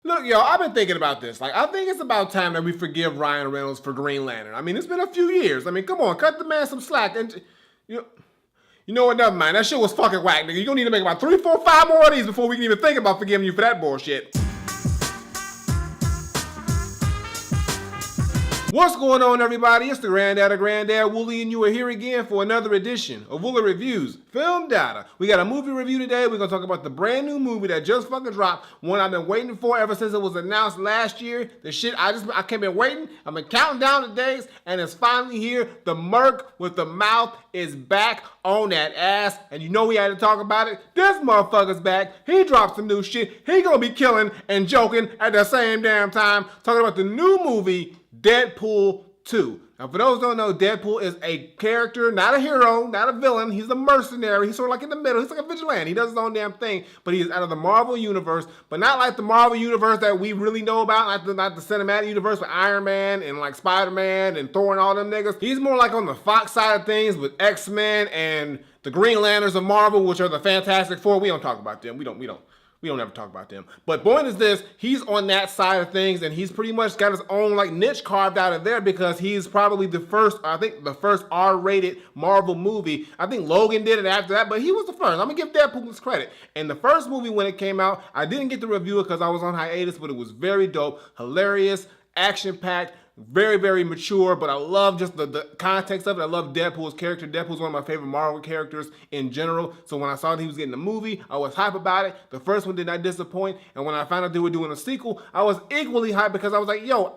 Look, y'all, I've been thinking about this. Like, I think it's about time that we forgive Ryan Reynolds for Green Lantern. I mean, it's been a few years. I mean, come on, cut the man some slack. And you know what? Never mind. That shit was fucking whack, nigga. You're gonna need to make about 3, 4, 5 more of these before we can even think about forgiving you for that bullshit. What's going on, everybody? It's the Granddad, Woolly, and you are here again for another edition of Woolly Reviews Film Data. We got a movie review today. We're gonna talk about the brand new movie that just fucking dropped, one I've been waiting for ever since it was announced last year. The shit I can't been waiting. I've been counting down the days, and it's finally here. The Merc with the mouth is back on that ass, and you know we had to talk about it. This motherfucker's back. He dropped some new shit. He gonna be killing and joking at the same damn time. Talking about the new movie Deadpool 2. Now, for those who don't know, Deadpool is a character, not a hero, not a villain. He's a mercenary. He's sort of like in the middle. He's like a vigilante. He does his own damn thing, but he's out of the Marvel Universe, but not like the Marvel Universe that we really know about, not the cinematic universe with Iron Man and like Spider-Man and Thor and all them niggas. He's more like on the Fox side of things with X-Men and the Green Lanterns of Marvel, which are the Fantastic Four. We don't talk about them. We don't ever talk about them. But point is this, he's on that side of things, and he's pretty much got his own like niche carved out of there because he's probably the first, I think the first R-rated Marvel movie. I think Logan did it after that, but he was the first. I'm gonna give Deadpool his credit. And the first movie when it came out, I didn't get to review it because I was on hiatus, but it was very dope, hilarious, action-packed, very, very mature, but I love just the context of it. I love Deadpool's character. Deadpool's one of my favorite Marvel characters in general. So when I saw that he was getting a movie, I was hype about it. The first one did not disappoint. And when I found out they were doing a sequel, I was equally hyped because I was like, yo,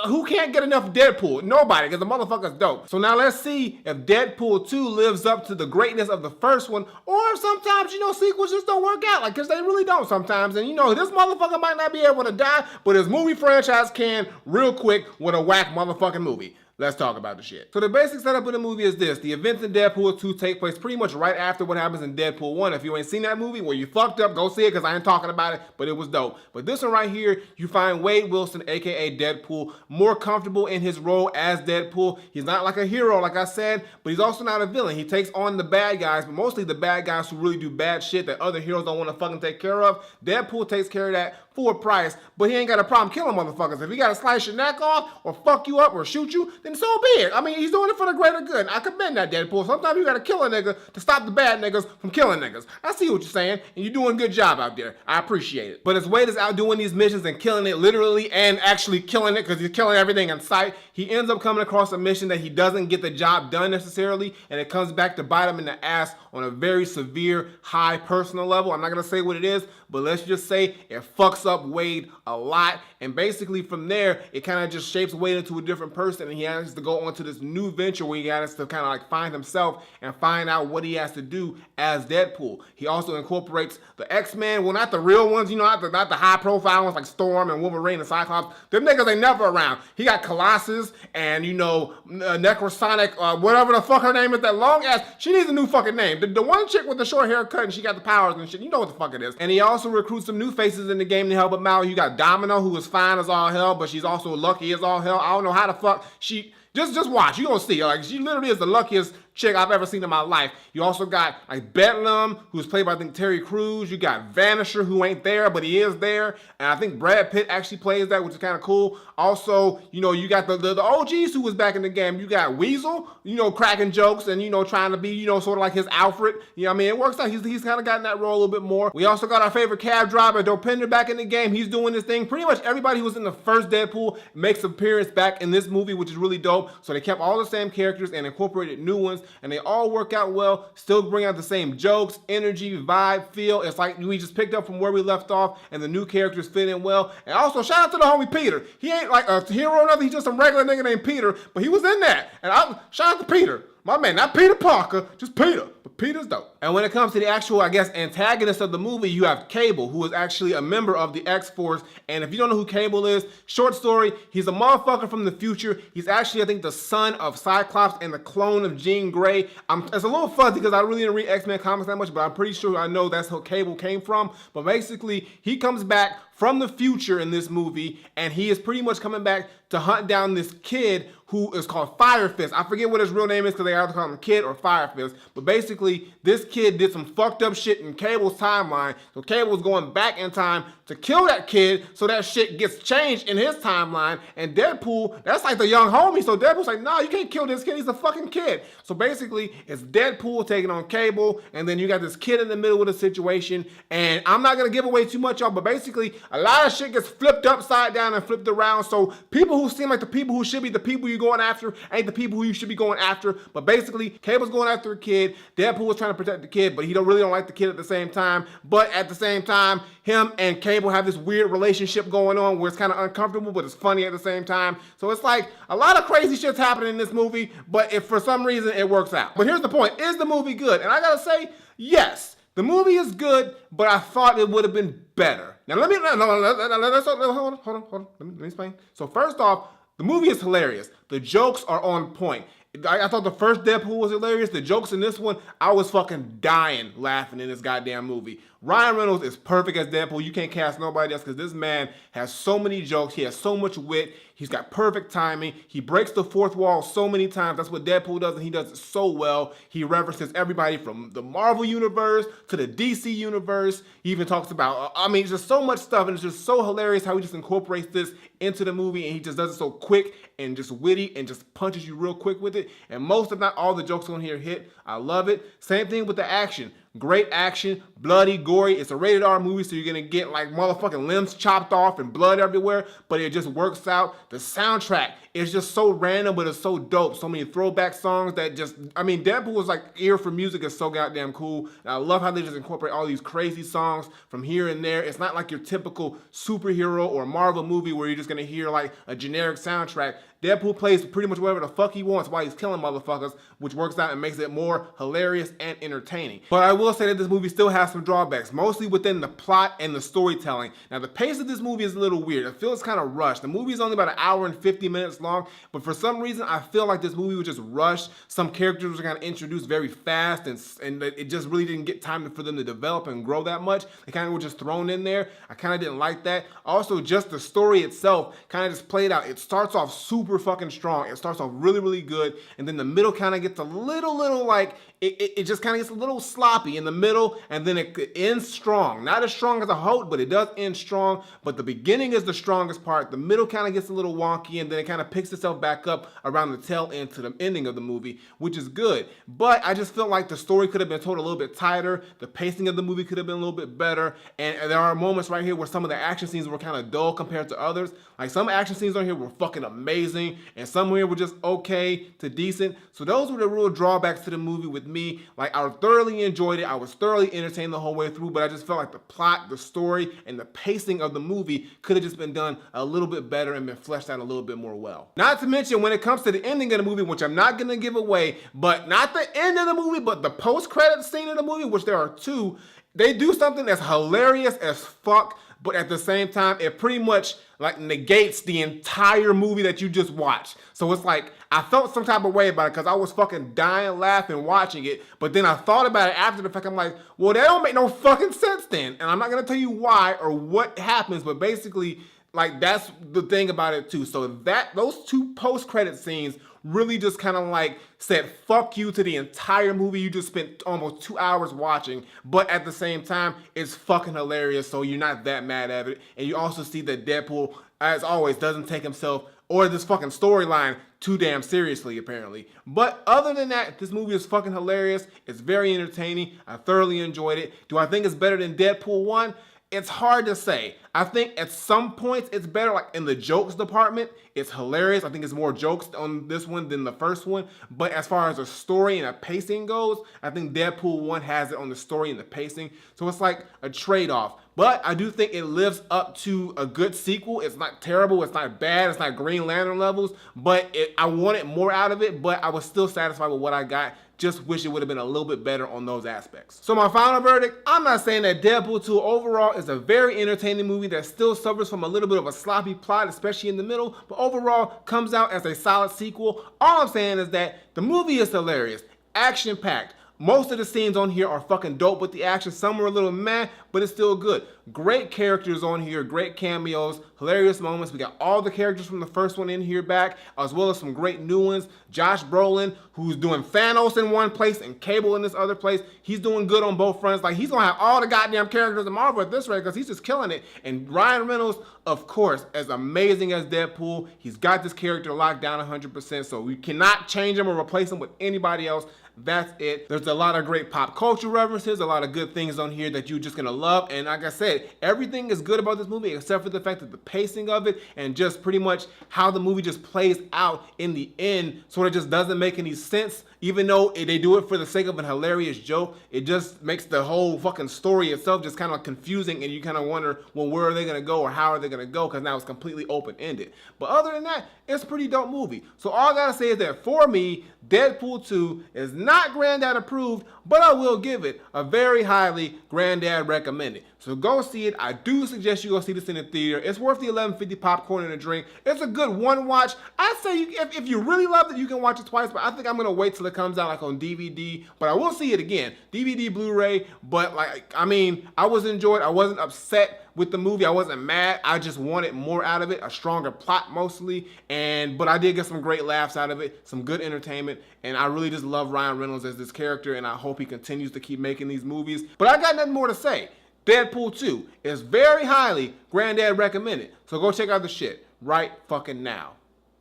who can't get enough Deadpool? Nobody, because the motherfucker's dope. So now let's see if Deadpool 2 lives up to the greatness of the first one, or if sometimes, you know, sequels just don't work out, like, because they really don't sometimes. And you know, this motherfucker might not be able to die, but his movie franchise can real quick with a whack motherfucking movie. Let's talk about the shit. So the basic setup of the movie is this. The events in Deadpool 2 take place pretty much right after what happens in Deadpool 1. If you ain't seen that movie, well, you fucked up. Go see it because I ain't talking about it, but it was dope. But this one right here, you find Wade Wilson, aka Deadpool, more comfortable in his role as Deadpool. He's not like a hero, like I said, but he's also not a villain. He takes on the bad guys, but mostly the bad guys who really do bad shit that other heroes don't want to fucking take care of. Deadpool takes care of that for a price, but he ain't got a problem killing motherfuckers. If he gotta slice your neck off or fuck you up or shoot you, then so be it. I mean, he's doing it for the greater good. I commend that, Deadpool. Sometimes you gotta kill a nigga to stop the bad niggas from killing niggas. I see what you're saying, and you're doing a good job out there. I appreciate it. But as Wade is out doing these missions and killing it literally and actually killing it because he's killing everything in sight, he ends up coming across a mission that he doesn't get the job done necessarily, and it comes back to bite him in the ass on a very severe, high personal level. I'm not gonna say what it is, but let's just say it fucks up Wade a lot, and basically from there it kind of just shapes Wade into a different person, and he has to go on to this new venture where he has to kind of like find himself and find out what he has to do as Deadpool. He also incorporates the X-Men, well, not the real ones, you know, not the high profile ones like Storm and Wolverine and Cyclops. Them niggas ain't never around. He got Colossus and, you know, NEGASONIC, whatever the fuck her name is, that long ass, she needs a new fucking name. The one chick with the short haircut and she got the powers and shit, you know what the fuck it is. And he also recruits some new faces in the game to help him out. You got Domino, who is fine as all hell, but she's also lucky as all hell. I don't know how the fuck she, just watch, you gonna see, like, she literally is the luckiest chick I've ever seen in my life. You also got like Bedlam, who's played by I think Terry Crews. You got Vanisher, who ain't there, but he is there. And I think Brad Pitt actually plays that, which is kind of cool. Also, you know, you got the OGs who was back in the game. You got Weasel, you know, cracking jokes and, you know, trying to be, you know, sort of like his Alfred. You know what I mean? It works out. He's kind of gotten that role a little bit more. We also got our favorite cab driver, Dopinder, back in the game. He's doing this thing. Pretty much everybody who was in the first Deadpool makes an appearance back in this movie, which is really dope. So they kept all the same characters and incorporated new ones, and they all work out well, still bring out the same jokes, energy, vibe, feel. It's like we just picked up from where we left off, and the new characters fit in well. And also, shout out to the homie Peter. He ain't like a hero or nothing, he's just some regular nigga named Peter, but he was in that. And shout out to Peter. My man, not Peter Parker, just Peter. But Peter's dope. And when it comes to the actual, I guess, antagonist of the movie, you have Cable, who is actually a member of the X-Force. And if you don't know who Cable is, short story, he's a motherfucker from the future. He's actually, I think, the son of Cyclops and the clone of Jean Grey. It's a little fuzzy because I really didn't read X-Men comics that much, but I'm pretty sure I know that's how Cable came from. But basically, he comes back from the future in this movie, and he is pretty much coming back to hunt down this kid who is called Fire Fist. I forget what his real name is because they either call him Kid or Fire Fist. But basically, this kid did some fucked up shit in Cable's timeline. So Cable's going back in time to kill that kid so that shit gets changed in his timeline. And Deadpool, that's like the young homie. So Deadpool's like, nah, you can't kill this kid. He's a fucking kid. So basically, it's Deadpool taking on Cable. And then you got this kid in the middle of the situation. And I'm not going to give away too much, y'all. But basically, a lot of shit gets flipped upside down and flipped around. So people who seem like the people who should be the people you're going after ain't the people who you should be going after. But basically, Cable's going after a kid. Deadpool was trying to protect the kid, but he really don't like the kid at the same time. But at the same time, him and Cable have this weird relationship going on where it's kind of uncomfortable, but it's funny at the same time. So it's like a lot of crazy shit's happening in this movie, but if for some reason it works out. But here's the point. Is the movie good? And I gotta say, yes. The movie is good, but I thought it would have been better. Now let me, hold on, let me explain. So first off, the movie is hilarious. The jokes are on point. I thought the first Deadpool was hilarious. The jokes in this one, I was fucking dying laughing in this goddamn movie. Ryan Reynolds is perfect as Deadpool. You can't cast nobody else because this man has so many jokes. He has so much wit. He's got perfect timing. He breaks the fourth wall so many times. That's what Deadpool does, and he does it so well. He references everybody from the Marvel universe to the DC universe. He even talks about, I mean, just so much stuff, and it's just so hilarious how he just incorporates this into the movie, and he just does it so quick and just witty and just punches you real quick with it. And most, if not all, the jokes on here hit. I love it. Same thing with the action. Great action, bloody, gory. It's a rated R movie, so you're gonna get like motherfucking limbs chopped off and blood everywhere, but it just works out. The soundtrack is just so random, but it's so dope. So many throwback songs that just, I mean, Deadpool was like ear for music is so goddamn cool. And I love how they just incorporate all these crazy songs from here and there. It's not like your typical superhero or Marvel movie where you're just gonna hear like a generic soundtrack. Deadpool plays pretty much whatever the fuck he wants while he's killing motherfuckers, which works out and makes it more hilarious and entertaining. But I will say that this movie still has some drawbacks, mostly within the plot and the storytelling. Now, the pace of this movie is a little weird. It feels kind of rushed. The movie is only about an hour and 50 minutes long, but for some reason, I feel like this movie was just rushed. Some characters were kind of introduced very fast, and it just really didn't get time for them to develop and grow that much. They kind of were just thrown in there. I kind of didn't like that. Also, just the story itself kind of just played out. It starts off super fucking strong. It starts off really, really good, and then the middle kind of gets a little like, it just kind of gets a little sloppy in the middle, and then it ends strong. Not as strong as I hoped, but it does end strong. But the beginning is the strongest part. The middle kind of gets a little wonky, and then it kind of picks itself back up around the tail end to the ending of the movie, which is good. But I just feel like the story could have been told a little bit tighter. The pacing of the movie could have been a little bit better. And there are moments right here where some of the action scenes were kind of dull compared to others. Like some action scenes on here were fucking amazing, and some here were just okay to decent. So those were the real drawbacks to the movie with me. Like, I thoroughly enjoyed it. I was thoroughly entertained the whole way through, but I just felt like the plot, the story, and the pacing of the movie could have just been done a little bit better and been fleshed out a little bit more well. Not to mention, when it comes to the ending of the movie, which I'm not gonna give away, but not the end of the movie, but the post-credit scene of the movie, which there are two, they do something that's hilarious as fuck, but at the same time, it pretty much like negates the entire movie that you just watched. So it's like, I felt some type of way about it because I was fucking dying laughing watching it, but then I thought about it after the fact. I'm like, well, that don't make no fucking sense then. And I'm not gonna tell you why or what happens, but basically, like, that's the thing about it too. So those two post-credit scenes really just kind of like said fuck you to the entire movie you just spent almost 2 hours watching, but at the same time, it's fucking hilarious, so you're not that mad at it. And you also see that Deadpool, as always, doesn't take himself or this fucking storyline too damn seriously, apparently. But other than that, this movie is fucking hilarious. It's very entertaining. I thoroughly enjoyed it. Do I think it's better than Deadpool 1? It's hard to say. I think at some points it's better, like in the jokes department. It's hilarious. I think it's more jokes on this one than the first one. But as far as the story and the pacing goes, I think Deadpool 1 has it on the story and the pacing. So it's like a trade-off. But I do think it lives up to a good sequel. It's not terrible. It's not bad. It's not Green Lantern levels. But I wanted more out of it, but I was still satisfied with what I got. Just wish it would have been a little bit better on those aspects. So my final verdict, I'm not saying that Deadpool 2 overall is a very entertaining movie that still suffers from a little bit of a sloppy plot, especially in the middle, but overall comes out as a solid sequel. All I'm saying is that the movie is hilarious, action-packed, Most of the scenes on here are fucking dope with the action. Some are a little meh, but it's still good. Great characters on here, great cameos, hilarious moments. We got all the characters from the first one in here back, as well as some great new ones. Josh Brolin, who's doing Thanos in one place and Cable in this other place. He's doing good on both fronts. Like, he's gonna have all the goddamn characters in Marvel at this rate because he's just killing it. And Ryan Reynolds, of course, as amazing as Deadpool, he's got this character locked down 100%, so we cannot change him or replace him with anybody else. That's it. There's a lot of great pop culture references, a lot of good things on here that you're just gonna love. And like I said, everything is good about this movie except for the fact that the pacing of it and just pretty much how the movie just plays out in the end sort of just doesn't make any sense. Even though they do it for the sake of an hilarious joke, it just makes the whole fucking story itself just kind of confusing, and you kind of wonder, well, where are they gonna go or how are they gonna go? Because now it's completely open-ended. But other than that, it's a pretty dope movie. So all I gotta say is that for me, Deadpool 2 is not Granddad approved, but I will give it a very highly Granddad recommended. So go see it. I do suggest you go see this in the theater. It's worth the $11.50 popcorn and a drink. It's a good one watch. I'd say if you really loved it, you can watch it twice, but I think I'm gonna wait till it comes out like on DVD. But I will see it again, DVD, Blu-ray. But like, I mean, I was enjoyed. I wasn't upset with the movie. I wasn't mad. I just wanted more out of it, a stronger plot mostly. But I did get some great laughs out of it, some good entertainment, and I really just love Ryan Reynolds as this character, and I hope he continues to keep making these movies. But I got nothing more to say. Deadpool 2 is very highly Granddad recommended. So go check out the shit right fucking now.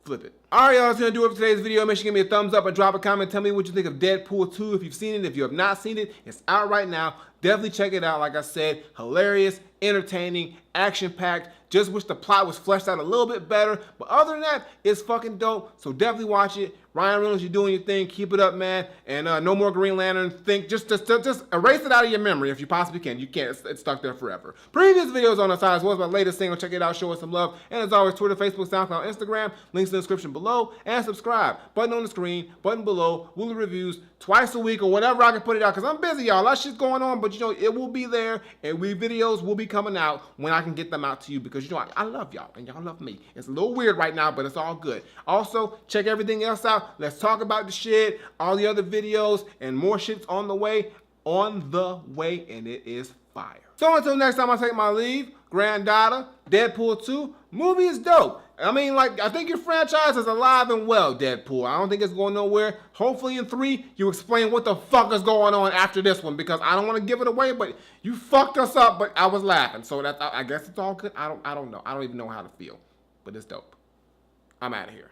Flip it. Alright, y'all, that's gonna do it for today's video. Make sure you give me a thumbs up and drop a comment. Tell me what you think of Deadpool 2 if you've seen it. If you have not seen it, it's out right now. Definitely check it out. Like I said, hilarious, entertaining, action-packed. Just wish the plot was fleshed out a little bit better. But other than that, it's fucking dope. So definitely watch it. Ryan Reynolds, you're doing your thing. Keep it up, man. And no more Green Lantern. Just erase it out of your memory if you possibly can. You can't. It's stuck there forever. Previous videos on the side, as well as my latest single. Check it out. Show us some love. And as always, Twitter, Facebook, SoundCloud, Instagram. Links in the description below. And subscribe. Button on the screen. Button below. Woolly Reviews. Twice a week or whenever I can put it out. Because I'm busy, y'all. A lot of shit's going on. But, you know, it will be there. And videos will be coming out when I can get them out to you. Because, you know, I love y'all. And y'all love me. It's a little weird right now, but it's all good. Also, check everything else out. Let's talk about the shit, all the other videos, and more shit's on the way, and it is fire. So until next time I take my leave, Granddaughter, Deadpool 2, movie is dope. I mean, like, I think your franchise is alive and well, Deadpool. I don't think it's going nowhere. Hopefully in 3, you explain what the fuck is going on after this one, because I don't want to give it away, but you fucked us up, but I was laughing. So that's, I guess it's all good. I don't know. I don't even know how to feel, but it's dope. I'm out of here.